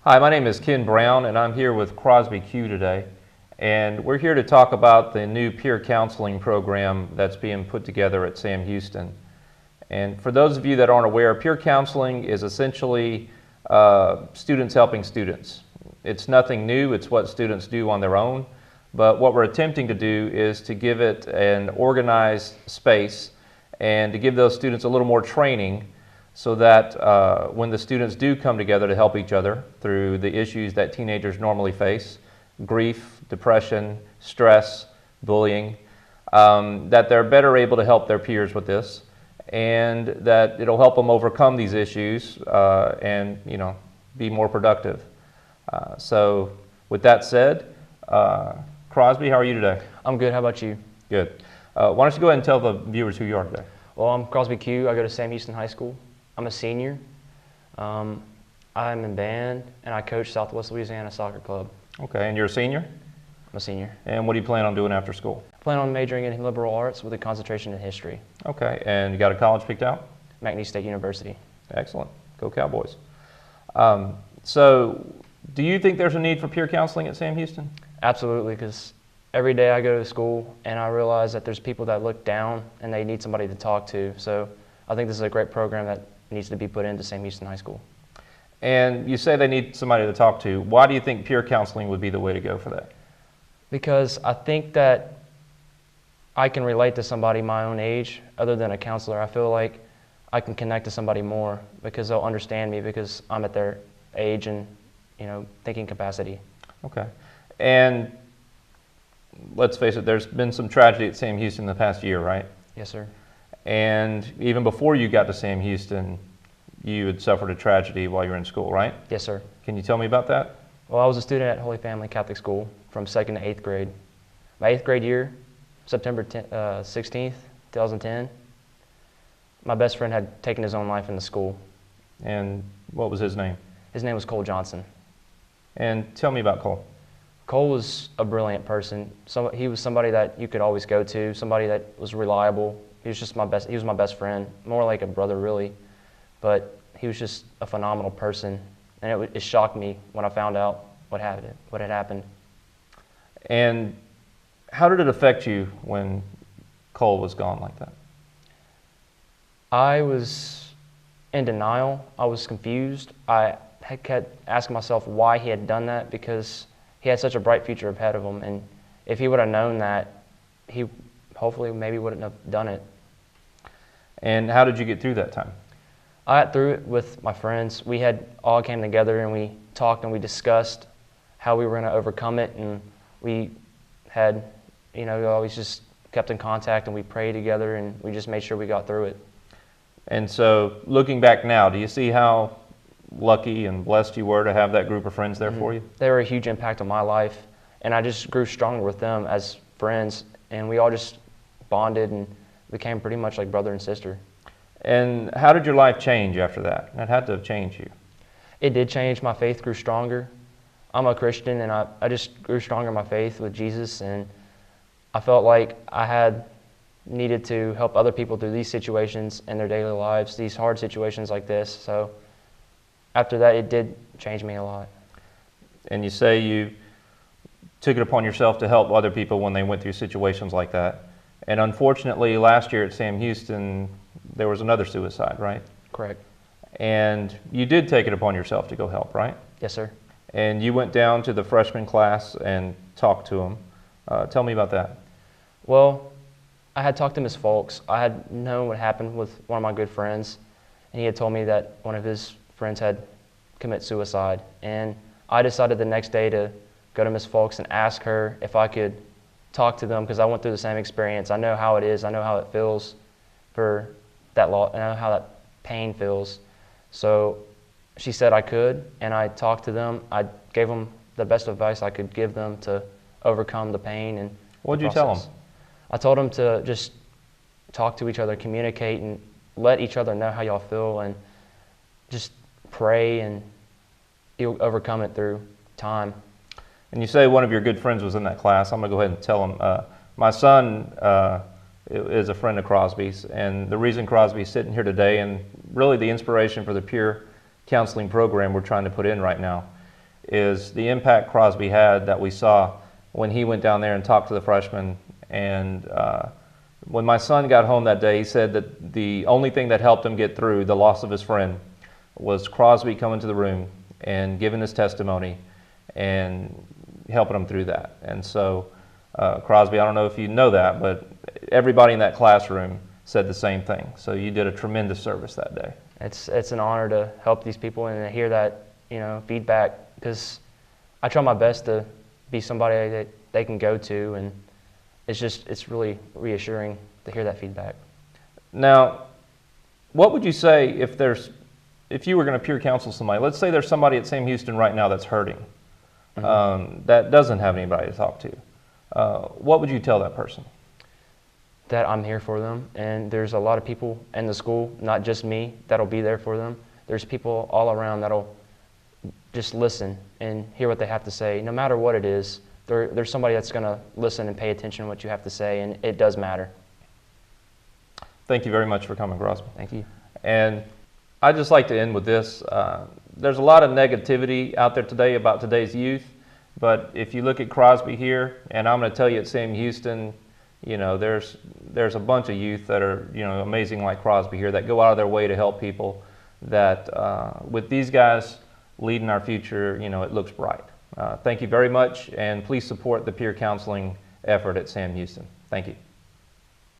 Hi, my name is Ken Brown, and I'm here with Crosby Q today. And we're here to talk about the new peer counseling program that's being put together at Sam Houston. And for those of you that aren't aware, peer counseling is essentially students helping students. It's nothing new, it's what students do on their own. But what we're attempting to do is to give it an organized space and to give those students a little more training so that when the students do come together to help each other through the issues that teenagers normally face, grief, depression, stress, bullying, that they're better able to help their peers with this, and that it'll help them overcome these issues and be more productive. So with that said, Crosby, how are you today? I'm good. How about you? Good. Why don't you go ahead and tell the viewers who you are today? Well, I'm Crosby Q. I go to Sam Houston High School. I'm a senior. I'm in band, and I coach Southwest Louisiana Soccer Club. Okay, and you're a senior? I'm a senior. And what do you plan on doing after school? I plan on majoring in liberal arts with a concentration in history. Okay, and you got a college picked out? McNeese State University. Excellent. Go Cowboys. So, do you think there's a need for peer counseling at Sam Houston? Absolutely, because every day I go to school and I realize that there's people that look down and they need somebody to talk to. So I think this is a great program that needs to be put into Sam Houston High School. And you say they need somebody to talk to. Why do you think peer counseling would be the way to go for that? Because I think that I can relate to somebody my own age other than a counselor. I feel like I can connect to somebody more because they'll understand me because I'm at their age and thinking capacity. Okay. And let's face it, there's been some tragedy at Sam Houston in the past year, right? Yes, sir. And even before you got to Sam Houston, you had suffered a tragedy while you were in school, right? Yes, sir. Can you tell me about that? Well, I was a student at Holy Family Catholic School from 2nd to 8th grade. My 8th grade year, September 16th, 2010, my best friend had taken his own life in the school. And what was his name? His name was Cole Johnson. And tell me about Cole. Cole was a brilliant person. He was somebody that you could always go to, somebody that was reliable. He was my best friend, more like a brother really. But he was just a phenomenal person. And it shocked me when I found out what had happened. And how did it affect you when Cole was gone like that? I was in denial. I was confused. I had kept asking myself why he had done that because he had such a bright future ahead of him. And if he would have known that, he hopefully maybe wouldn't have done it. And how did you get through that time? I got through it with my friends. We had all came together and we talked and we discussed how we were going to overcome it. And we had, we always just kept in contact and we prayed together and we just made sure we got through it. And so looking back now, do you see how lucky and blessed you were to have that group of friends there for you? They were a huge impact on my life. And I just grew stronger with them as friends. And we all just bonded and became pretty much like brother and sister. And how did your life change after that? That had to have changed you. It did change. My faith grew stronger. I'm a Christian, and I just grew stronger in my faith with Jesus, and I felt like I had needed to help other people through these situations in their daily lives, these hard situations like this. So after that, it did change me a lot. And you say you took it upon yourself to help other people when they went through situations like that. And unfortunately, last year at Sam Houston, there was another suicide, right? Correct. And you did take it upon yourself to go help, right? Yes, sir. And you went down to the freshman class and talked to them. Tell me about that. Well, I had talked to Miss Folks. I had known what happened with one of my good friends, and he had told me that one of his friends had committed suicide. And I decided the next day to go to Miss Folks and ask her if I could talk to them because I went through the same experience. I know how it is. I know how it feels for that loss. I know how that pain feels. So she said I could, and I talked to them. I gave them the best advice I could give them to overcome the pain and what did you tell them? I told them to just talk to each other, communicate, and let each other know how y'all feel, and just pray, and you'll overcome it through time. And you say one of your good friends was in that class. I'm going to go ahead and tell him. My son is a friend of Crosby's, and the reason Crosby's sitting here today, and really the inspiration for the peer counseling program we're trying to put in right now, is the impact Crosby had that we saw when he went down there and talked to the freshmen. And when my son got home that day, he said that the only thing that helped him get through the loss of his friend was Crosby coming to the room and giving his testimony and helping him through that. And so, Crosby, I don't know if you know that, but everybody in that classroom said the same thing. So you did a tremendous service that day. It's an honor to help these people and to hear that, you know, feedback, because I try my best to be somebody that they can go to, and it's really reassuring to hear that feedback. Now, what would you say if you were going to peer counsel somebody? Let's say there's somebody at Sam Houston right now that's hurting, that doesn't have anybody to talk to. What would you tell that person? That I'm here for them, and there's a lot of people in the school, not just me, that'll be there for them. There's people all around that'll just listen and hear what they have to say. No matter what it is, there's somebody that's going to listen and pay attention to what you have to say, and it does matter. Thank you very much for coming, Crosby. Thank you. And I'd just like to end with this. There's a lot of negativity out there today about today's youth, but if you look at Crosby here, and I'm going to tell you at Sam Houston, you know, there's a bunch of youth that are, you know, amazing like Crosby here, that go out of their way to help people, that with these guys leading our future, you know, it looks bright. Thank you very much, and please support the peer counseling effort at Sam Houston. Thank you.